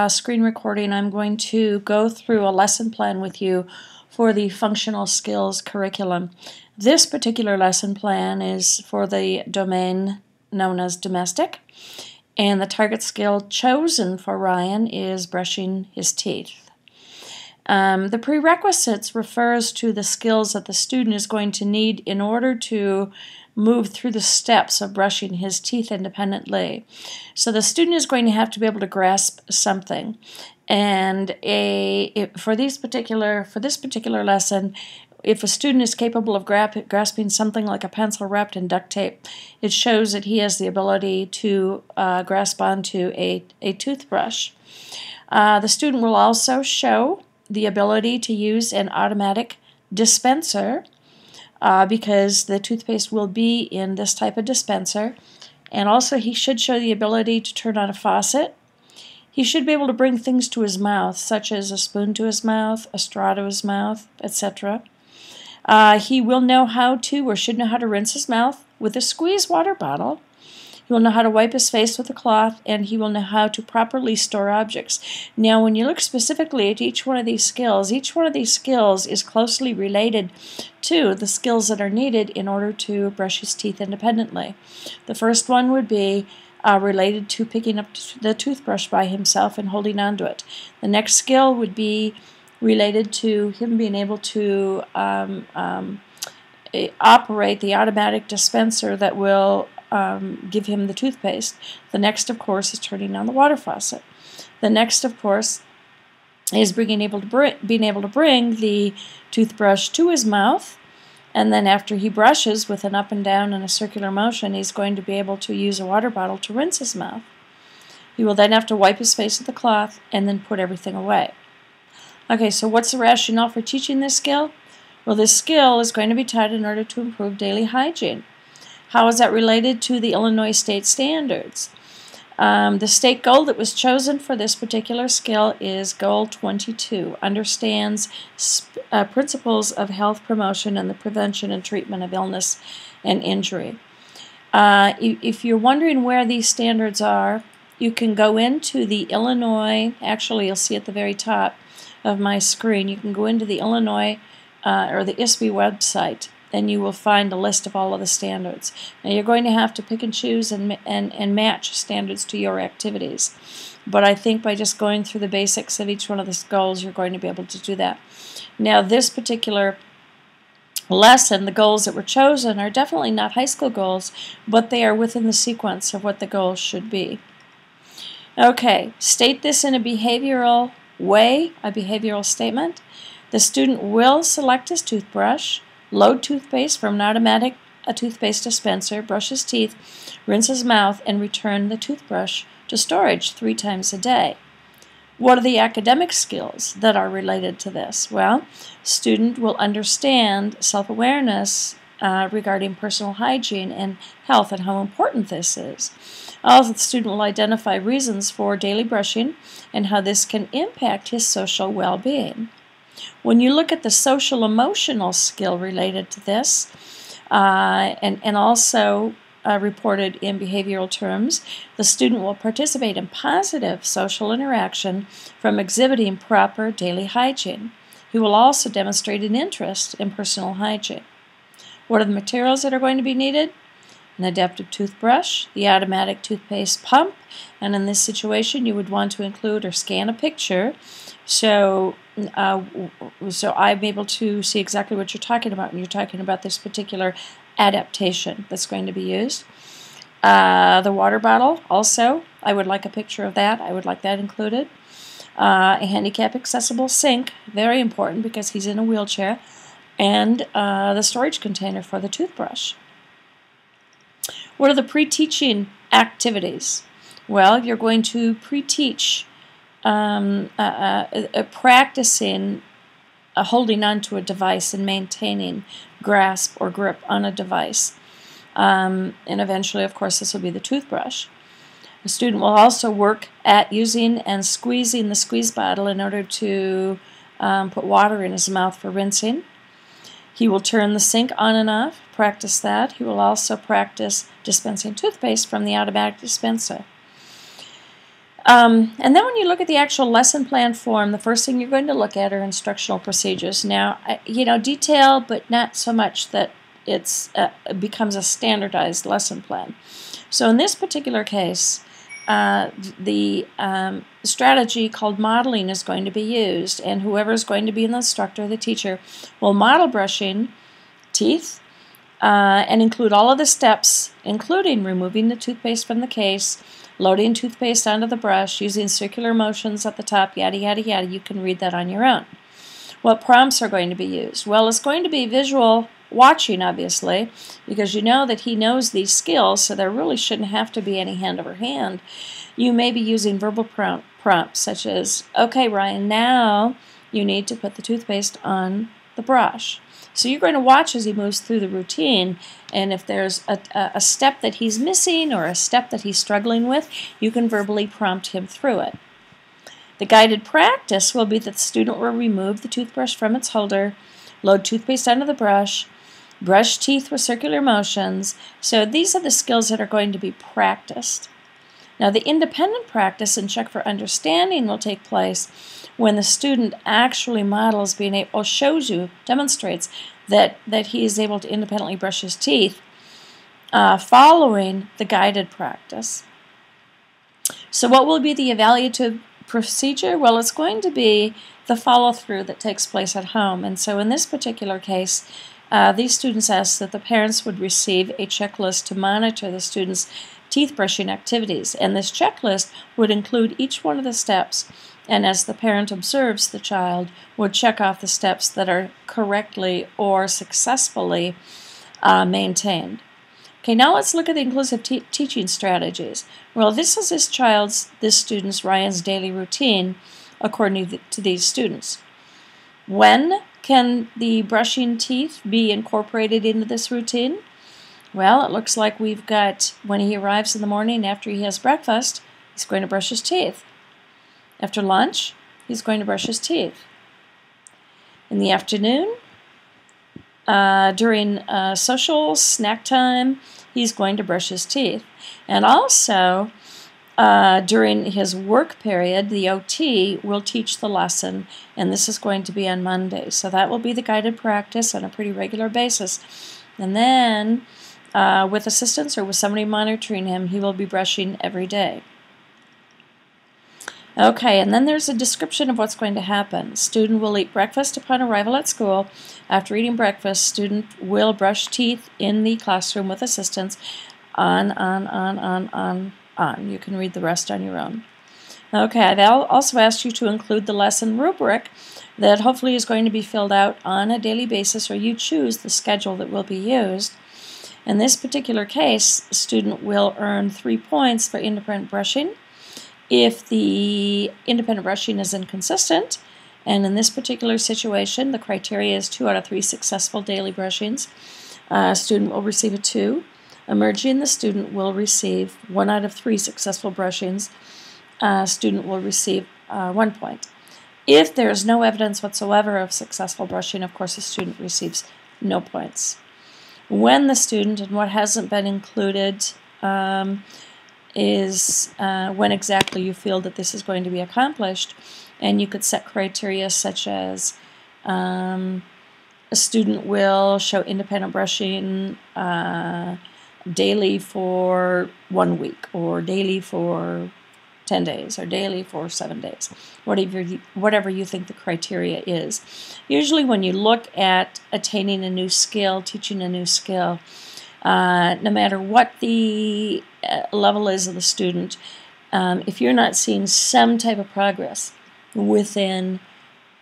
screen recording, I'm going to go through a lesson plan with you for the functional skills curriculum. This particular lesson plan is for the domain known as domestic, and the target skill chosen for Ryan is brushing his teeth. The prerequisites refers to the skills that the student is going to need in order to move through the steps of brushing his teeth independently. So the student is going to have to be able to grasp something. And for this particular lesson, if a student is capable of grasping something like a pencil wrapped in duct tape, it shows that he has the ability to grasp onto a toothbrush. The student will also show the ability to use an automatic dispenser because the toothpaste will be in this type of dispenser. And also he should show the ability to turn on a faucet. He should be able to bring things to his mouth, such as a spoon to his mouth, a straw to his mouth, etc. He will know how to, or should know how to, rinse his mouth with a squeeze water bottle. He will know how to wipe his face with a cloth, and he will know how to properly store objects. Now, when you look specifically at each one of these skills is closely related to the skills that are needed in order to brush his teeth independently. The first one would be related to picking up the toothbrush by himself and holding onto it. The next skill would be related to him being able to operate the automatic dispenser that will give him the toothpaste. The next, of course, is turning on the water faucet. The next, of course, is being able to bring the toothbrush to his mouth, and then after he brushes with an up and down and a circular motion, he's going to be able to use a water bottle to rinse his mouth. He will then have to wipe his face with a cloth and then put everything away. Okay, so what's the rationale for teaching this skill? Well, this skill is going to be taught in order to improve daily hygiene. How is that related to the Illinois state standards? The state goal that was chosen for this particular skill is Goal 22, understands principles of health promotion and the prevention and treatment of illness and injury. If you're wondering where these standards are, you can go into the Illinois, actually you'll see at the very top of my screen, you can go into the Illinois or the ISBE website, and you will find a list of all of the standards. Now you're going to have to pick and choose and match standards to your activities. But I think by just going through the basics of each one of the goals, you're going to be able to do that. Now this particular lesson, the goals that were chosen are definitely not high school goals, but they are within the sequence of what the goals should be. Okay, state this in a behavioral way, a behavioral statement. The student will select his toothbrush, load toothpaste from an automatic toothpaste dispenser, brush his teeth, rinse his mouth, and return the toothbrush to storage 3 times a day. What are the academic skills that are related to this? Well, student will understand self-awareness regarding personal hygiene and health and how important this is. Also, the student will identify reasons for daily brushing and how this can impact his social well-being. When you look at the social-emotional skill related to this, and also reported in behavioral terms, the student will participate in positive social interaction from exhibiting proper daily hygiene. He will also demonstrate an interest in personal hygiene. What are the materials that are going to be needed? An adaptive toothbrush, the automatic toothpaste pump, and in this situation you would want to include or scan a picture so I'm able to see exactly what you're talking about when you're talking about this particular adaptation that's going to be used. The water bottle also, I would like a picture of that. I would like that included. A handicap accessible sink, very important because he's in a wheelchair, and the storage container for the toothbrush. What are the pre-teaching activities? Well, you're going to pre-teach practicing holding onto a device and maintaining grasp or grip on a device. And eventually, of course, this will be the toothbrush. The student will also work at using and squeezing the squeeze bottle in order to put water in his mouth for rinsing. He will turn the sink on and off, practice that. He will also practice dispensing toothpaste from the automatic dispenser. And then when you look at the actual lesson plan form, the first thing you're going to look at are instructional procedures. Now, detail, but not so much that it becomes a standardized lesson plan. So in this particular case, the strategy called modeling is going to be used, and whoever is going to be the instructor, the teacher, will model brushing teeth and include all of the steps, including removing the toothpaste from the case, loading toothpaste onto the brush, using circular motions at the top, yada, yada, yada. You can read that on your own. What prompts are going to be used? Well, it's going to be visual watching, obviously, because you know that he knows these skills, so there really shouldn't have to be any hand over hand. You may be using verbal prompts, such as, okay, Ryan, now you need to put the toothpaste on the brush. So you're going to watch as he moves through the routine, and if there's a step that he's missing or a step that he's struggling with, you can verbally prompt him through it. The guided practice will be that the student will remove the toothbrush from its holder, load toothpaste onto the brush, brush teeth with circular motions. So these are the skills that are going to be practiced. Now the independent practice and check for understanding will take place when the student actually models being able, shows you, demonstrates that he is able to independently brush his teeth following the guided practice. So what will be the evaluative procedure? Well, it's going to be the follow-through that takes place at home. And so in this particular case, these students asked that the parents would receive a checklist to monitor the students' teeth brushing activities. And this checklist would include each one of the steps, and as the parent observes the child, would check off the steps that are correctly or successfully maintained. Okay, now let's look at the inclusive teaching strategies. Well, this is this student's, Ryan's daily routine according to these students. When can the brushing teeth be incorporated into this routine? Well, it looks like we've got, when he arrives in the morning after he has breakfast, he's going to brush his teeth. After lunch, he's going to brush his teeth. In the afternoon, during social snack time, he's going to brush his teeth. And also, during his work period, the OT will teach the lesson, and this is going to be on Monday. So that will be the guided practice on a pretty regular basis. And then, with assistance or with somebody monitoring him, he will be brushing every day. Okay, and then there's a description of what's going to happen. Student will eat breakfast upon arrival at school. After eating breakfast, student will brush teeth in the classroom with assistance. On. You can read the rest on your own. Okay, I've also asked you to include the lesson rubric that hopefully is going to be filled out on a daily basis, or you choose the schedule that will be used. In this particular case, the student will earn 3 points for independent brushing if the independent brushing is inconsistent, and in this particular situation, the criteria is 2 out of 3 successful daily brushings. Student will receive a 2. Emerging, the student will receive 1 out of 3 successful brushings. Student will receive 1 point. If there is no evidence whatsoever of successful brushing, of course, the student receives no points. When the student, and what hasn't been included, is when exactly you feel that this is going to be accomplished, and you could set criteria such as a student will show independent brushing daily for 1 week, or daily for 10 days, or daily for 7 days, whatever you think the criteria is. Usually when you look at attaining a new skill, teaching a new skill, no matter what the level is of the student, if you're not seeing some type of progress within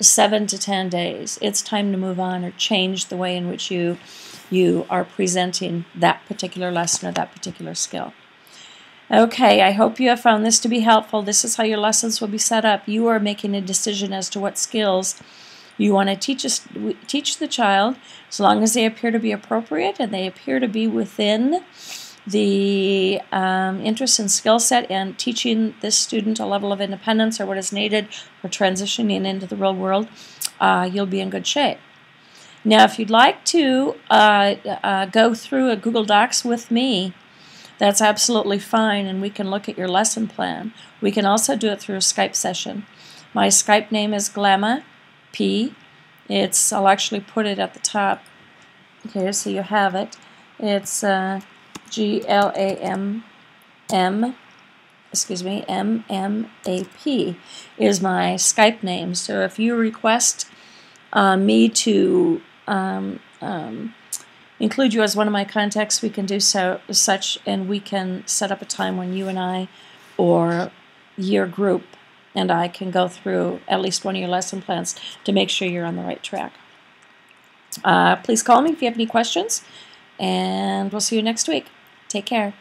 7 to 10 days, it's time to move on or change the way in which you are presenting that particular lesson or that particular skill. Okay, I hope you have found this to be helpful. This is how your lessons will be set up. You are making a decision as to what skills you want to teach the child, as long as they appear to be appropriate and they appear to be within the interest and skill set, and teaching this student a level of independence or what is needed for transitioning into the real world, you'll be in good shape. Now, if you'd like to go through a Google Docs with me that's absolutely fine, and we can look at your lesson plan. We can also do it through a Skype session. My Skype name is Glamma P. I'll actually put it at the top here so you have it. It's GLAMMAP is my Skype name. So if you request me to include you as one of my contacts, we can do such, and we can set up a time when you and I, or your group and I, can go through at least one of your lesson plans to make sure you're on the right track. Please call me if you have any questions, and we'll see you next week. Take care.